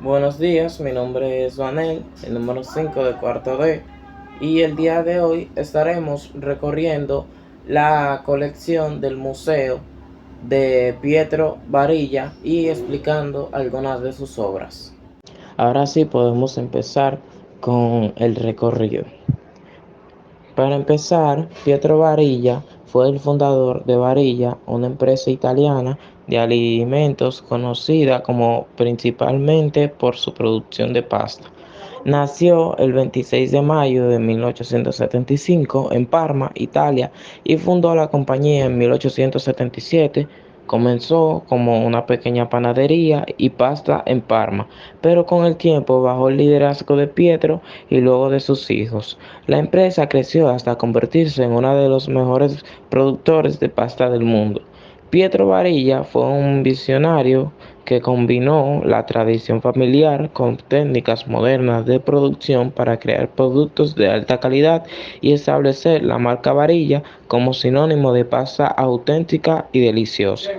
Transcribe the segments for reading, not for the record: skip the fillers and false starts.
Buenos días, mi nombre es Vanel, el número 5 de cuarto D, y el día de hoy estaremos recorriendo la colección del Museo de Pietro Barilla y explicando algunas de sus obras. Ahora sí podemos empezar con el recorrido. Para empezar, Pietro Barilla fue el fundador de Barilla, una empresa italiana de alimentos conocida como principalmente por su producción de pasta. Nació el 26 de mayo de 1875 en Parma, Italia, y fundó la compañía en 1877. Comenzó como una pequeña panadería y pasta en Parma, pero con el tiempo, bajo el liderazgo de Pietro y luego de sus hijos, la empresa creció hasta convertirse en uno de los mejores productores de pasta del mundo. Pietro Barilla fue un visionario que combinó la tradición familiar con técnicas modernas de producción para crear productos de alta calidad y establecer la marca Barilla como sinónimo de pasta auténtica y deliciosa.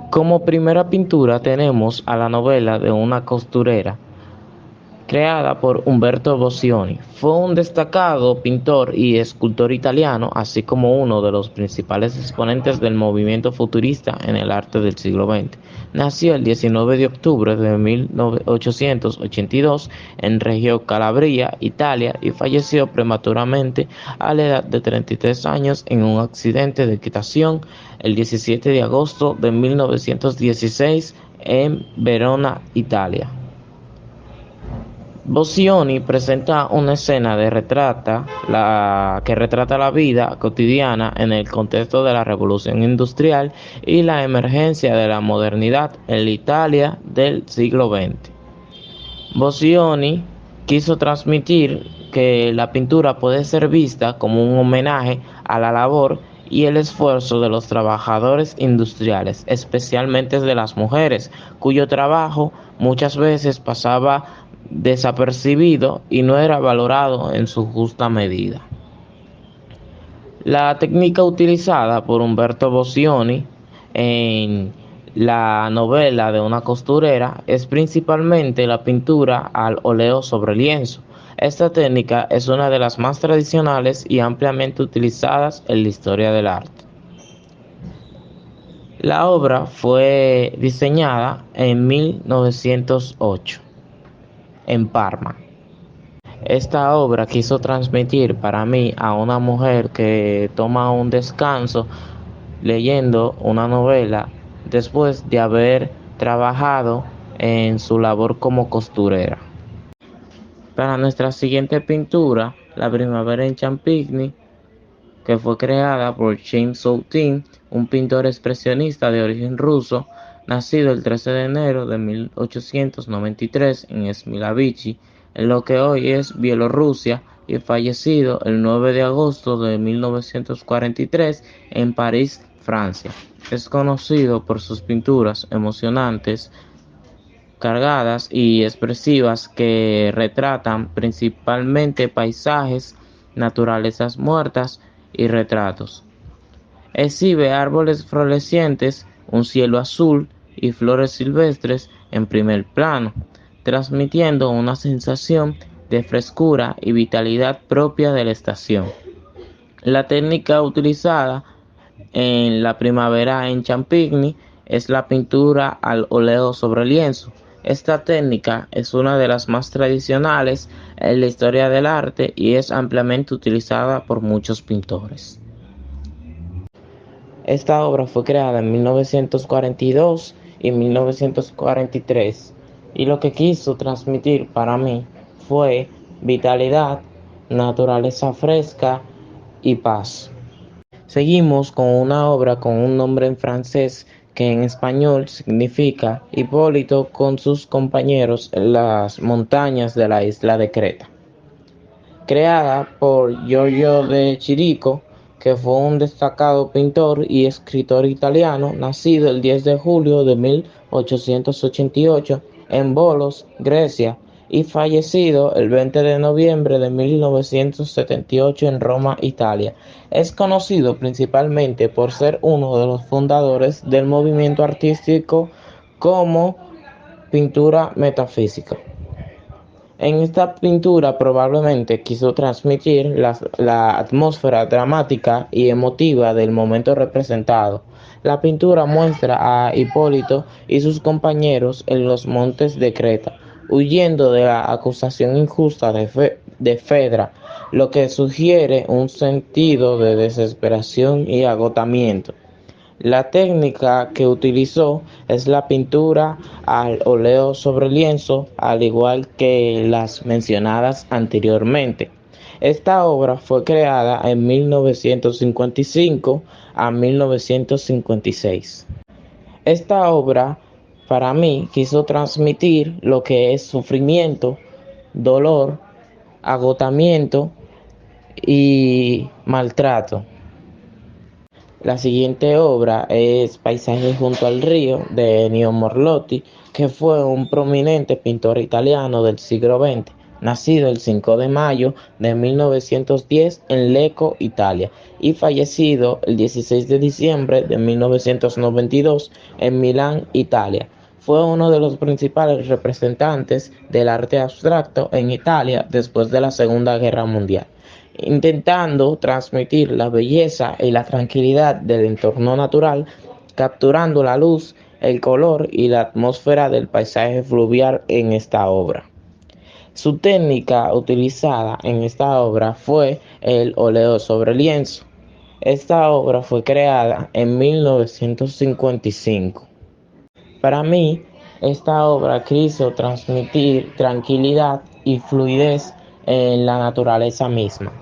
Como primera pintura tenemos a la novela de una costurera, creada por Umberto Boccioni. Fue un destacado pintor y escultor italiano, así como uno de los principales exponentes del movimiento futurista en el arte del siglo XX. Nació el 19 de octubre de 1882 en Reggio Calabria, Italia, y falleció prematuramente a la edad de 33 años en un accidente de equitación el 17 de agosto de 1916 en Verona, Italia. Boccioni presenta una escena que retrata la vida cotidiana en el contexto de la Revolución Industrial y la emergencia de la modernidad en la Italia del siglo XX. Boccioni quiso transmitir que la pintura puede ser vista como un homenaje a la labor y el esfuerzo de los trabajadores industriales, especialmente de las mujeres, cuyo trabajo muchas veces pasaba desapercibido y no era valorado en su justa medida. La técnica utilizada por Umberto Boccioni en la novela de una costurera es principalmente la pintura al óleo sobre lienzo. Esta técnica es una de las más tradicionales y ampliamente utilizadas en la historia del arte. La obra fue diseñada en 1908 en Parma. Esta obra quiso transmitir para mí a una mujer que toma un descanso leyendo una novela después de haber trabajado en su labor como costurera. Para nuestra siguiente pintura, La primavera en Champigny, que fue creada por James Soutin, un pintor expresionista de origen ruso, nacido el 13 de enero de 1893 en Smilavichi, en lo que hoy es Bielorrusia, y fallecido el 9 de agosto de 1943 en París, Francia. Es conocido por sus pinturas emocionantes, cargadas y expresivas que retratan principalmente paisajes, naturalezas muertas y retratos. Exhibe árboles florecientes, un cielo azul y flores silvestres en primer plano, transmitiendo una sensación de frescura y vitalidad propia de la estación. La técnica utilizada en La primavera en Champigny es la pintura al óleo sobre lienzo. Esta técnica es una de las más tradicionales en la historia del arte y es ampliamente utilizada por muchos pintores. Esta obra fue creada en 1942 y 1943 y lo que quiso transmitir para mí fue vitalidad, naturaleza fresca y paz. Seguimos con una obra con un nombre en francés que en español significa Hipólito con sus compañeros en las montañas de la isla de Creta. Creada por Giorgio de Chirico, que fue un destacado pintor y escritor italiano, nacido el 10 de julio de 1888 en Volos, Grecia, y fallecido el 20 de noviembre de 1978 en Roma, Italia. Es conocido principalmente por ser uno de los fundadores del movimiento artístico como Pintura metafísica. En esta pintura probablemente quiso transmitir la atmósfera dramática y emotiva del momento representado. La pintura muestra a Hipólito y sus compañeros en los montes de Creta, huyendo de la acusación injusta de Fedra, lo que sugiere un sentido de desesperación y agotamiento. La técnica que utilizó es la pintura al óleo sobre lienzo, al igual que las mencionadas anteriormente. Esta obra fue creada en 1955 a 1956. Esta obra, para mí, quiso transmitir lo que es sufrimiento, dolor, agotamiento y maltrato. La siguiente obra es Paisajes junto al río de Ennio Morlotti, que fue un prominente pintor italiano del siglo XX, nacido el 5 de mayo de 1910 en Lecco, Italia, y fallecido el 16 de diciembre de 1992 en Milán, Italia. Fue uno de los principales representantes del arte abstracto en Italia después de la Segunda Guerra Mundial, intentando transmitir la belleza y la tranquilidad del entorno natural, capturando la luz, el color y la atmósfera del paisaje fluvial en esta obra. Su técnica utilizada en esta obra fue el óleo sobre lienzo. Esta obra fue creada en 1955. Para mí, esta obra quiso transmitir tranquilidad y fluidez en la naturaleza misma.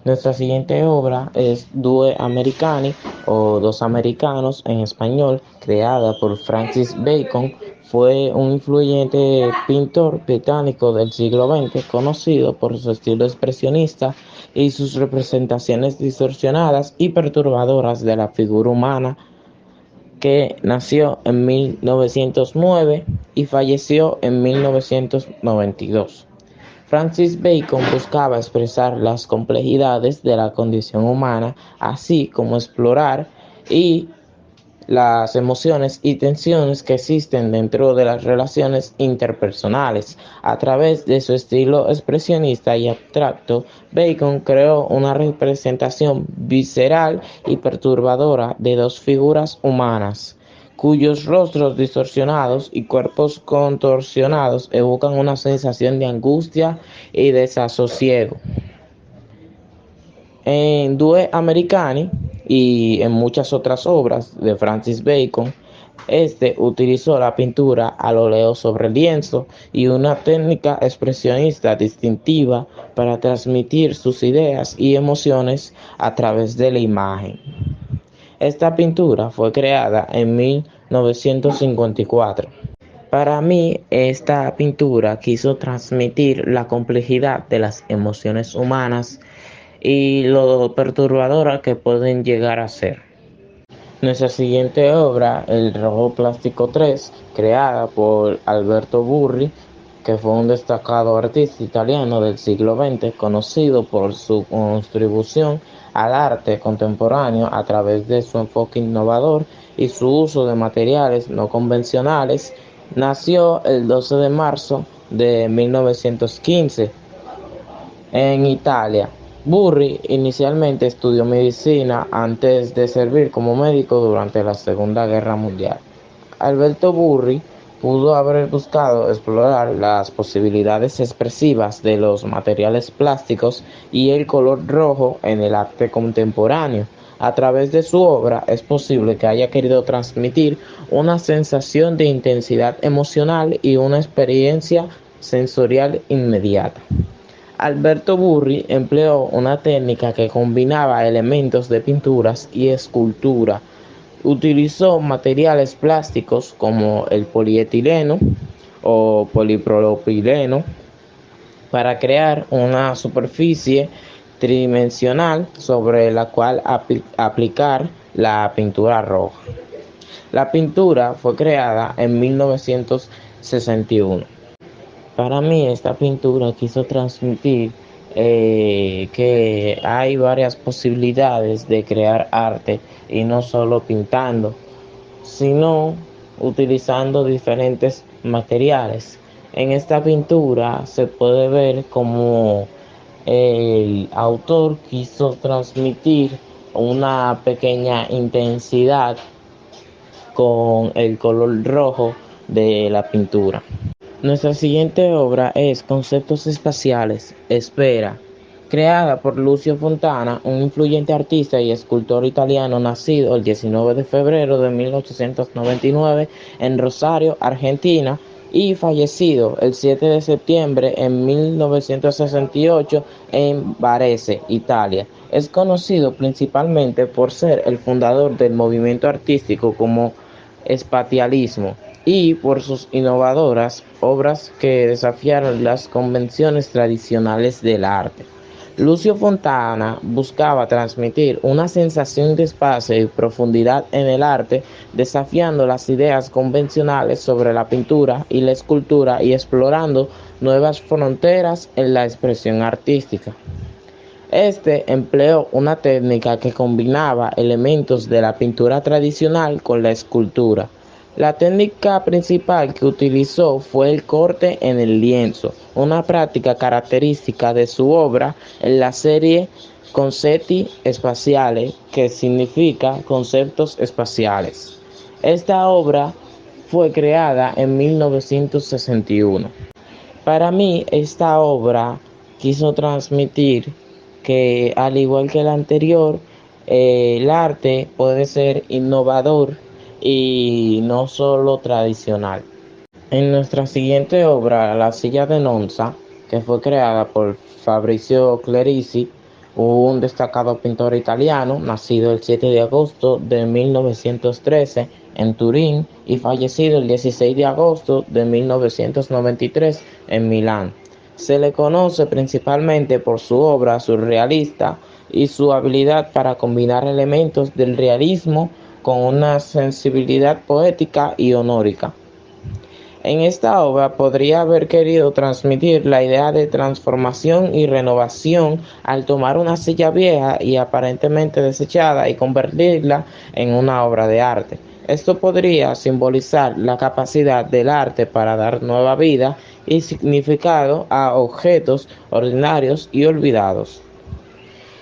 Nuestra siguiente obra es Due Americani o Dos Americanos en español, creada por Francis Bacon. Fue un influyente pintor británico del siglo XX, conocido por su estilo expresionista y sus representaciones distorsionadas y perturbadoras de la figura humana, que nació en 1909 y falleció en 1992. Francis Bacon buscaba expresar las complejidades de la condición humana, así como explorar y las emociones y tensiones que existen dentro de las relaciones interpersonales. A través de su estilo expresionista y abstracto, Bacon creó una representación visceral y perturbadora de dos figuras humanas, cuyos rostros distorsionados y cuerpos contorsionados evocan una sensación de angustia y desasosiego. En Due Americani y en muchas otras obras de Francis Bacon, este utilizó la pintura al óleo sobre lienzo y una técnica expresionista distintiva para transmitir sus ideas y emociones a través de la imagen. Esta pintura fue creada en 1954. Para mí, esta pintura quiso transmitir la complejidad de las emociones humanas y lo perturbadora que pueden llegar a ser. Nuestra siguiente obra, El Rojo Plástico 3, creada por Alberto Burri, que fue un destacado artista italiano del siglo XX, conocido por su contribución al arte contemporáneo a través de su enfoque innovador y su uso de materiales no convencionales. Nació el 12 de marzo de 1915 en Italia. Burri inicialmente estudió medicina antes de servir como médico durante la Segunda Guerra Mundial. Alberto Burri pudo haber buscado explorar las posibilidades expresivas de los materiales plásticos y el color rojo en el arte contemporáneo. A través de su obra es posible que haya querido transmitir una sensación de intensidad emocional y una experiencia sensorial inmediata. Alberto Burri empleó una técnica que combinaba elementos de pinturas y escultura. Utilizó materiales plásticos como el polietileno o polipropileno para crear una superficie tridimensional sobre la cual aplicar la pintura roja. La pintura fue creada en 1961. Para mí esta pintura quiso transmitir que hay varias posibilidades de crear arte y no solo pintando, sino utilizando diferentes materiales. En esta pintura se puede ver cómo el autor quiso transmitir una pequeña intensidad con el color rojo de la pintura. Nuestra siguiente obra es Conceptos espaciales, Esfera, creada por Lucio Fontana, un influyente artista y escultor italiano nacido el 19 de febrero de 1899 en Rosario, Argentina, y fallecido el 7 de septiembre en 1968 en Varese, Italia. Es conocido principalmente por ser el fundador del movimiento artístico como espacialismo y por sus innovadoras obras que desafiaron las convenciones tradicionales del arte. Lucio Fontana buscaba transmitir una sensación de espacio y profundidad en el arte, desafiando las ideas convencionales sobre la pintura y la escultura y explorando nuevas fronteras en la expresión artística. Este empleó una técnica que combinaba elementos de la pintura tradicional con la escultura. La técnica principal que utilizó fue el corte en el lienzo, una práctica característica de su obra en la serie Concetti Spaziali, que significa conceptos espaciales. Esta obra fue creada en 1961. Para mí, esta obra quiso transmitir que, al igual que la anterior, el arte puede ser innovador y no solo tradicional. En nuestra siguiente obra, La silla de Nonza, que fue creada por Fabrizio Clerici, un destacado pintor italiano, nacido el 7 de agosto de 1913 en Turín y fallecido el 16 de agosto de 1993 en Milán. Se le conoce principalmente por su obra surrealista y su habilidad para combinar elementos del realismo con una sensibilidad poética y onórica. En esta obra podría haber querido transmitir la idea de transformación y renovación al tomar una silla vieja y aparentemente desechada y convertirla en una obra de arte. Esto podría simbolizar la capacidad del arte para dar nueva vida y significado a objetos ordinarios y olvidados.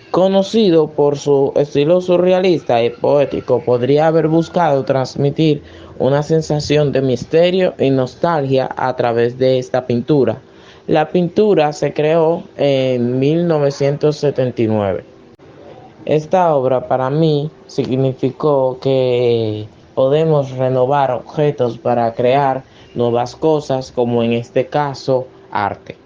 Conocido por su estilo surrealista y poético, podría haber buscado transmitir una sensación de misterio y nostalgia a través de esta pintura. La pintura se creó en 1979. Esta obra para mí significó que podemos renovar objetos para crear nuevas cosas, como en este caso arte.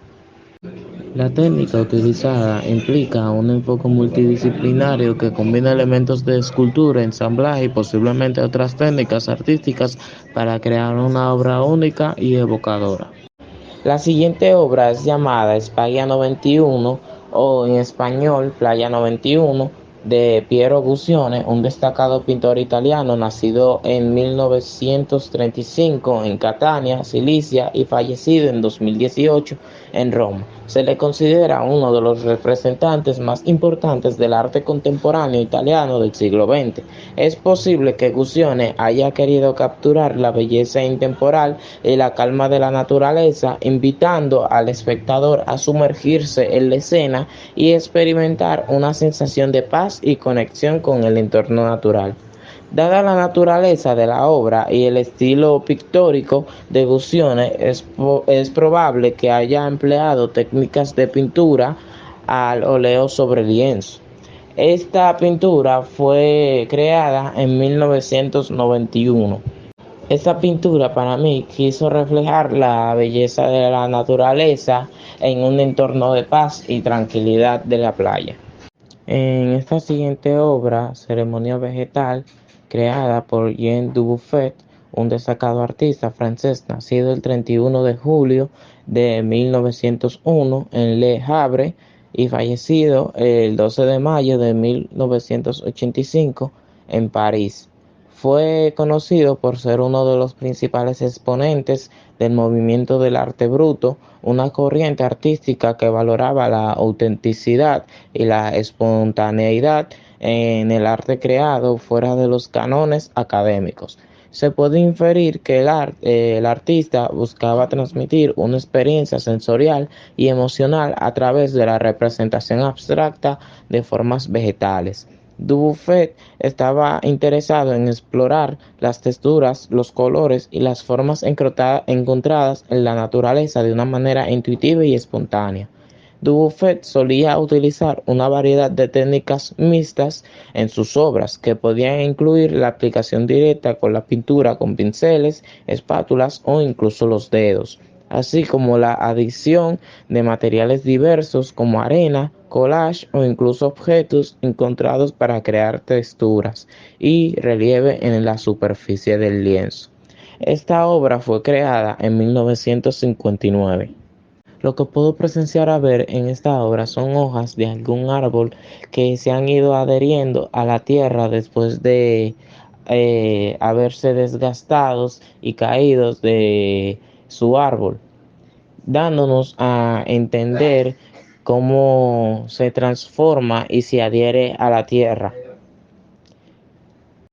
La técnica utilizada implica un enfoque multidisciplinario que combina elementos de escultura, ensamblaje y posiblemente otras técnicas artísticas para crear una obra única y evocadora. La siguiente obra es llamada España 91 o en español Playa 91 de Piero Guccione, un destacado pintor italiano nacido en 1935 en Catania, Sicilia y fallecido en 2018 en Roma. Se le considera uno de los representantes más importantes del arte contemporáneo italiano del siglo XX. Es posible que Guccione haya querido capturar la belleza intemporal y la calma de la naturaleza, invitando al espectador a sumergirse en la escena y experimentar una sensación de paz y conexión con el entorno natural. Dada la naturaleza de la obra y el estilo pictórico de Guccione, es probable que haya empleado técnicas de pintura al óleo sobre lienzo. Esta pintura fue creada en 1991. Esta pintura para mí quiso reflejar la belleza de la naturaleza en un entorno de paz y tranquilidad de la playa. En esta siguiente obra, Ceremonia Vegetal, creada por Jean Dubuffet, un destacado artista francés nacido el 31 de julio de 1901 en Le Havre y fallecido el 12 de mayo de 1985 en París. Fue conocido por ser uno de los principales exponentes del movimiento del arte bruto, una corriente artística que valoraba la autenticidad y la espontaneidad en el arte creado fuera de los cánones académicos. Se puede inferir que el artista buscaba transmitir una experiencia sensorial y emocional a través de la representación abstracta de formas vegetales. Dubuffet estaba interesado en explorar las texturas, los colores y las formas encontradas en la naturaleza de una manera intuitiva y espontánea. Dubuffet solía utilizar una variedad de técnicas mixtas en sus obras, que podían incluir la aplicación directa con la pintura con pinceles, espátulas o incluso los dedos, así como la adición de materiales diversos como arena, collage o incluso objetos encontrados para crear texturas y relieve en la superficie del lienzo. Esta obra fue creada en 1959. Lo que puedo presenciar a ver en esta obra son hojas de algún árbol que se han ido adheriendo a la tierra después de haberse desgastados y caídos de su árbol, dándonos a entender cómo se transforma y se adhiere a la tierra.